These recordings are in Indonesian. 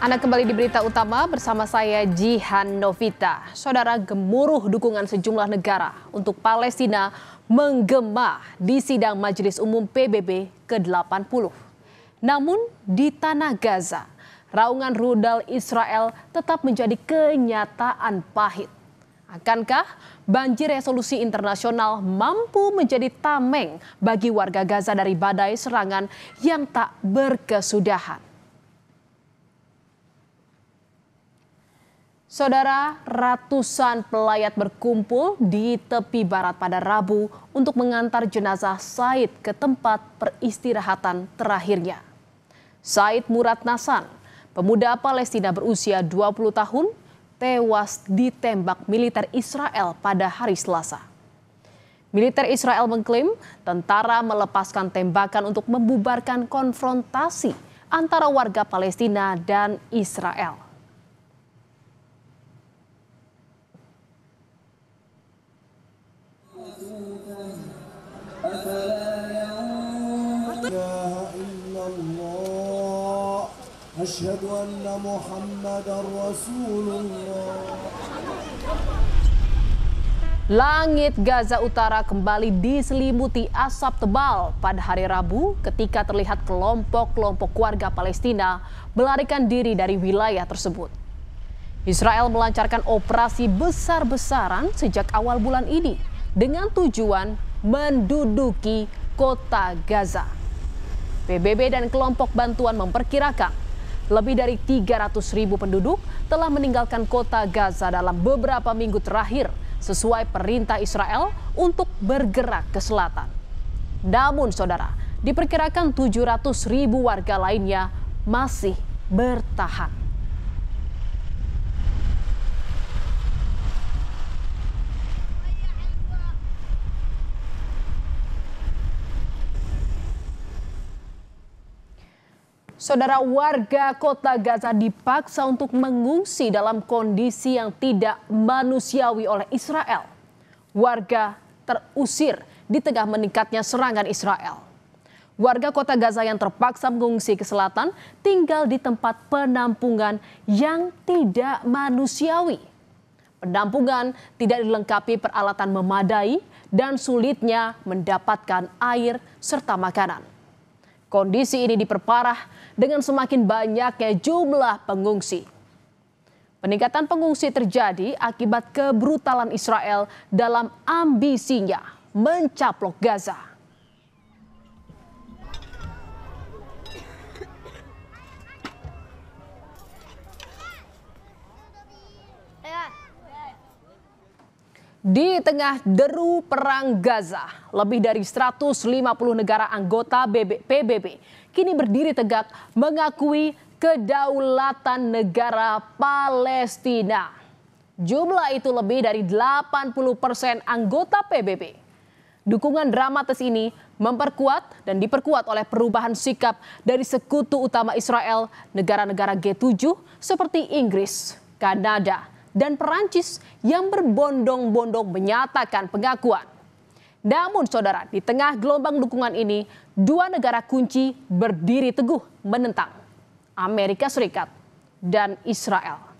Anda kembali di berita utama bersama saya Jihan Novita. Saudara, gemuruh dukungan sejumlah negara untuk Palestina menggema di sidang Majelis Umum PBB ke-80. Namun di tanah Gaza, raungan rudal Israel tetap menjadi kenyataan pahit. Akankah banjir resolusi internasional mampu menjadi tameng bagi warga Gaza dari badai serangan yang tak berkesudahan? Saudara, ratusan pelayat berkumpul di tepi barat pada Rabu untuk mengantar jenazah Said ke tempat peristirahatan terakhirnya. Said Murad Nasan, pemuda Palestina berusia 20 tahun, tewas ditembak militer Israel pada hari Selasa. Militer Israel mengklaim tentara melepaskan tembakan untuk membubarkan konfrontasi antara warga Palestina dan Israel. Asyhadu anna Muhammadar Rasulullah. Langit Gaza Utara kembali diselimuti asap tebal pada hari Rabu ketika terlihat kelompok-kelompok warga Palestina melarikan diri dari wilayah tersebut. Israel melancarkan operasi besar-besaran sejak awal bulan ini dengan tujuan menduduki kota Gaza. PBB dan kelompok bantuan memperkirakan lebih dari 300.000 penduduk telah meninggalkan kota Gaza dalam beberapa minggu terakhir sesuai perintah Israel untuk bergerak ke selatan. Namun saudara, diperkirakan 700.000 warga lainnya masih bertahan. Saudara, warga kota Gaza dipaksa untuk mengungsi dalam kondisi yang tidak manusiawi oleh Israel. Warga terusir di tengah meningkatnya serangan Israel. Warga kota Gaza yang terpaksa mengungsi ke selatan tinggal di tempat penampungan yang tidak manusiawi. Penampungan tidak dilengkapi peralatan memadai dan sulitnya mendapatkan air serta makanan. Kondisi ini diperparah dengan semakin banyaknya jumlah pengungsi. Peningkatan pengungsi terjadi akibat kebrutalan Israel dalam ambisinya mencaplok Gaza. Di tengah deru perang Gaza, lebih dari 150 negara anggota PBB kini berdiri tegak mengakui kedaulatan negara Palestina. Jumlah itu lebih dari 80% anggota PBB. Dukungan dramatis ini memperkuat dan diperkuat oleh perubahan sikap dari sekutu utama Israel, negara-negara G7 seperti Inggris, Kanada, dan Perancis yang berbondong-bondong menyatakan pengakuan. Namun saudara, di tengah gelombang dukungan ini, dua negara kunci berdiri teguh menentang: Amerika Serikat dan Israel.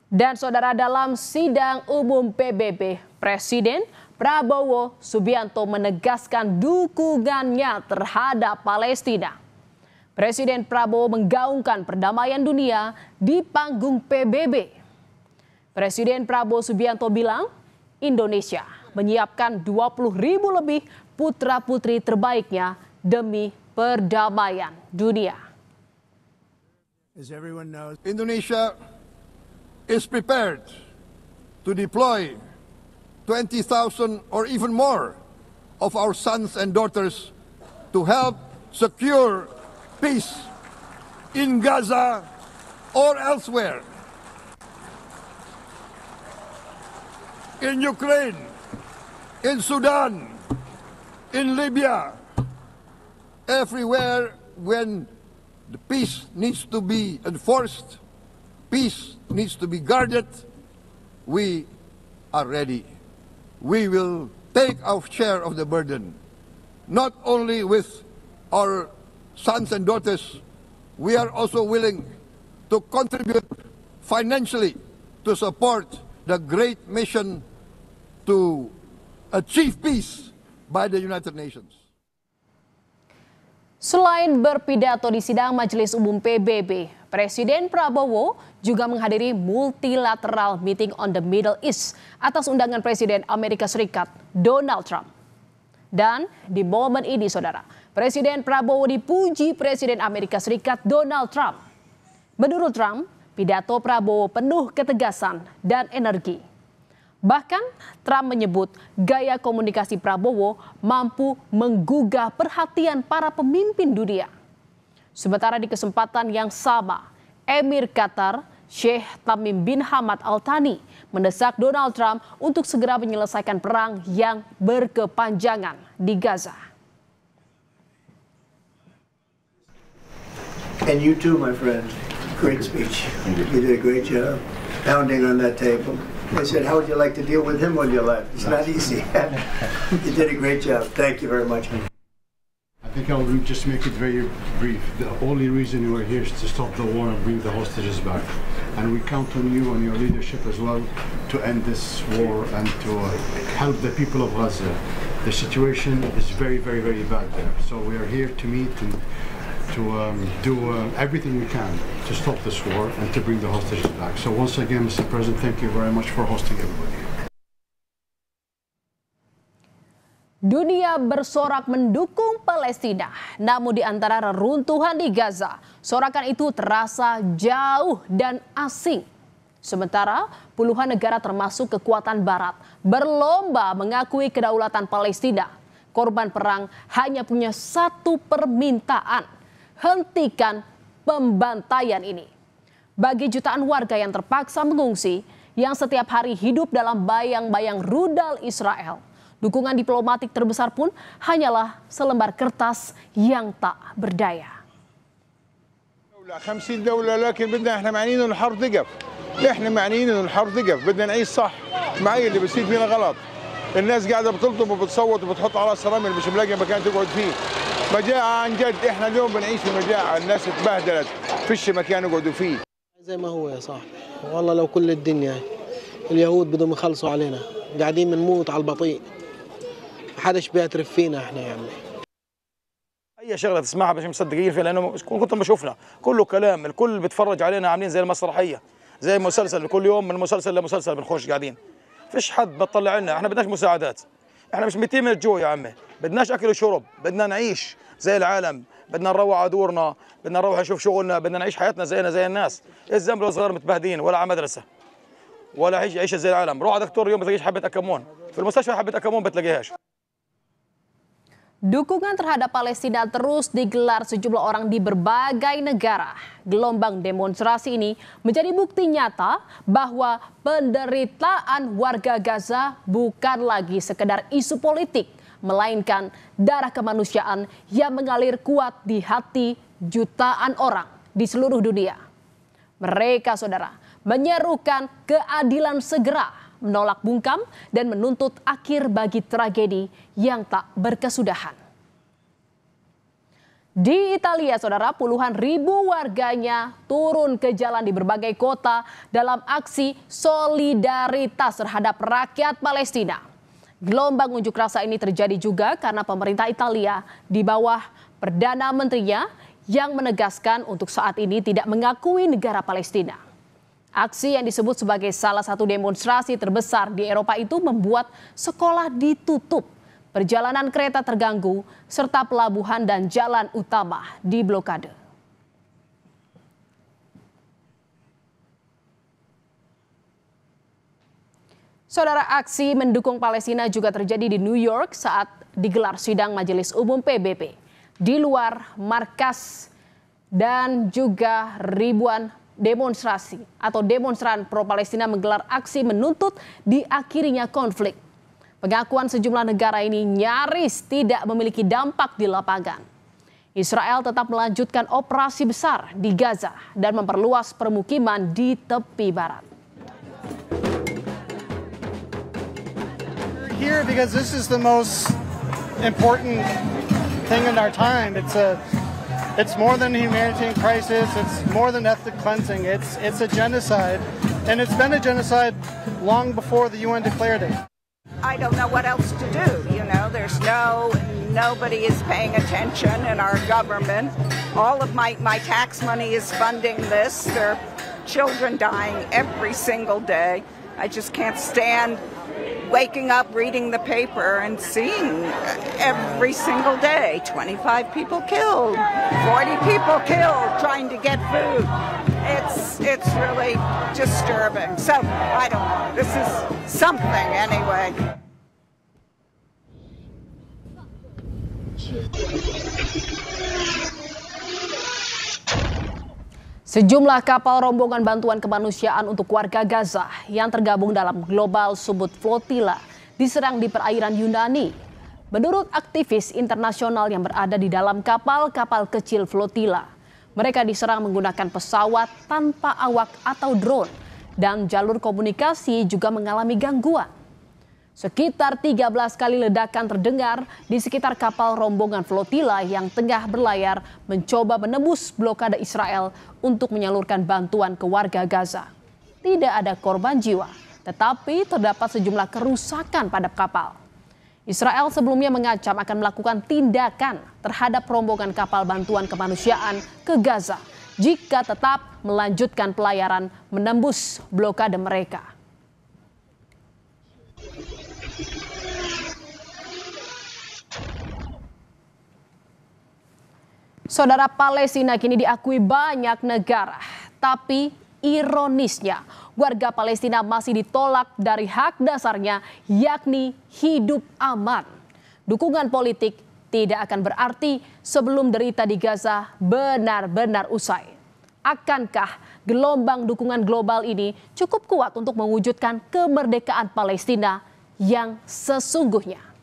Dan saudara, dalam sidang umum PBB, Presiden Prabowo Subianto menegaskan dukungannya terhadap Palestina. Presiden Prabowo menggaungkan perdamaian dunia di panggung PBB. Presiden Prabowo Subianto bilang Indonesia menyiapkan 20.000 lebih putra-putri terbaiknya demi perdamaian dunia. As everyone knows, Indonesia is prepared to deploy 20,000 or even more of our sons and daughters to help secure peace in Gaza or elsewhere. In Ukraine, in Sudan, in Libya, everywhere when the peace needs to be enforced, peace needs to be guarded, we are ready. We will take our share of the burden, not only with our sons and daughters, we are also willing to contribute financially to support the great mission to achieve peace by the United Nations. Selain berpidato di sidang Majelis Umum PBB, Presiden Prabowo juga menghadiri multilateral meeting on the Middle East atas undangan Presiden Amerika Serikat Donald Trump. Dan di momen ini, saudara, Presiden Prabowo dipuji Presiden Amerika Serikat Donald Trump. Menurut Trump, pidato Prabowo penuh ketegasan dan energi. Bahkan Trump menyebut gaya komunikasi Prabowo mampu menggugah perhatian para pemimpin dunia. Sementara di kesempatan yang sama, Emir Qatar Sheikh Tamim bin Hamad Al Thani mendesak Donald Trump untuk segera menyelesaikan perang yang berkepanjangan di Gaza. And you too, my friend. Great speech. You did a great job pounding on that table. I said, how would you like to deal with him on your left? It's not easy. You did a great job. Thank you very much. I think I'll just make it very brief. The only reason we're here is to stop the war and bring the hostages back. And we count on you and your leadership as well to end this war and to help the people of Gaza. The situation is very, very, very bad there. So we are here to meet and to do everything we can to stop this war and to bring the hostages back. So once again, Mr. President, thank you very much for hosting everybody. Dunia bersorak mendukung Palestina, namun di antara reruntuhan di Gaza, sorakan itu terasa jauh dan asing. Sementara puluhan negara termasuk kekuatan barat berlomba mengakui kedaulatan Palestina. Korban perang hanya punya satu permintaan: hentikan pembantaian ini. Bagi jutaan warga yang terpaksa mengungsi, yang setiap hari hidup dalam bayang-bayang rudal Israel, dukungan diplomatik terbesar pun hanyalah selembar kertas yang tak berdaya. 50 دولة لكن بدنا احنا معنيين انه الحرب تقف. احنا معنيين انه الحرب تقف، بدنا نعيش صح. معي اللي بيصير فينا غلط. الناس قاعدة بتلطم وبتصوت وبتحط على راسها رمل مش ملاقي مكان تقعد فيه. مجاعة عن جد، احنا اليوم بنعيش في مجاعة، الناس اتبهدلت، فيش مكان يقعدوا فيه. زي ما هو يا صاحبي، والله لو كل الدنيا اليهود بدهم يخلصوا علينا، قاعدين بنموت على البطيء. ما حدش بيعترف فينا احنا يا عمي. اي شغله تسمعها مش مصدقين فيها لانه كنتم بشوفنا كله كلام، الكل بيتفرج علينا عاملين زي المسرحيه، زي مسلسل، كل يوم من مسلسل لمسلسل بنخش قاعدين. فيش حد بتطلع لنا، احنا بدناش مساعدات. احنا مش ميتين من الجوع يا عمي، بدناش اكل وشرب، بدنا نعيش زي العالم، بدنا نروح على دورنا، بدنا نروح نشوف شغلنا، بدنا نعيش حياتنا زينا زي الناس. الزمر الصغار متبهدين ولا على مدرسه ولا عيش زي العالم. روح على دكتور اليوم بتلاقيش حبه اكمون، في المستشفى حبه اكمون بتلاقيهاش. Dukungan terhadap Palestina terus digelar sejumlah orang di berbagai negara. Gelombang demonstrasi ini menjadi bukti nyata bahwa penderitaan warga Gaza bukan lagi sekedar isu politik, melainkan darah kemanusiaan yang mengalir kuat di hati jutaan orang di seluruh dunia. Mereka, saudara, menyerukan keadilan segera, menolak bungkam dan menuntut akhir bagi tragedi yang tak berkesudahan. Di Italia, saudara, puluhan ribu warganya turun ke jalan di berbagai kota dalam aksi solidaritas terhadap rakyat Palestina. Gelombang unjuk rasa ini terjadi juga karena pemerintah Italia di bawah Perdana Menterinya yang menegaskan untuk saat ini tidak mengakui negara Palestina. Aksi yang disebut sebagai salah satu demonstrasi terbesar di Eropa itu membuat sekolah ditutup, perjalanan kereta terganggu, serta pelabuhan dan jalan utama diblokade. Saudara, aksi mendukung Palestina juga terjadi di New York saat digelar sidang Majelis Umum PBB. Di luar markas dan juga ribuan demonstrasi atau demonstran pro-Palestina menggelar aksi menuntut diakhirinya konflik. Pengakuan sejumlah negara ini nyaris tidak memiliki dampak di lapangan. Israel tetap melanjutkan operasi besar di Gaza dan memperluas permukiman di tepi barat. We're here because this is the most important thing in our time. It's a It's more than a humanitarian crisis. It's more than ethnic cleansing. It's a genocide, and it's been a genocide long before the UN declared it. I don't know what else to do. You know, nobody is paying attention in our government. All of my tax money is funding this. There are children dying every single day. I just can't stand waking up, reading the paper, and seeing every single day 25 people killed, 40 people killed trying to get food. It's really disturbing. So I don't know. This is something anyway. Sejumlah kapal rombongan bantuan kemanusiaan untuk warga Gaza yang tergabung dalam Global Support Flotilla diserang di perairan Yunani. Menurut aktivis internasional yang berada di dalam kapal-kapal kecil flotilla, mereka diserang menggunakan pesawat tanpa awak atau drone dan jalur komunikasi juga mengalami gangguan. Sekitar 13 kali ledakan terdengar di sekitar kapal rombongan flotilla yang tengah berlayar mencoba menembus blokade Israel untuk menyalurkan bantuan ke warga Gaza. Tidak ada korban jiwa, tetapi terdapat sejumlah kerusakan pada kapal. Israel sebelumnya mengacam akan melakukan tindakan terhadap rombongan kapal bantuan kemanusiaan ke Gaza jika tetap melanjutkan pelayaran menembus blokade mereka. Saudara, Palestina kini diakui banyak negara, tapi ironisnya warga Palestina masih ditolak dari hak dasarnya, yakni hidup aman. Dukungan politik tidak akan berarti sebelum derita di Gaza benar-benar usai. Akankah gelombang dukungan global ini cukup kuat untuk mewujudkan kemerdekaan Palestina yang sesungguhnya?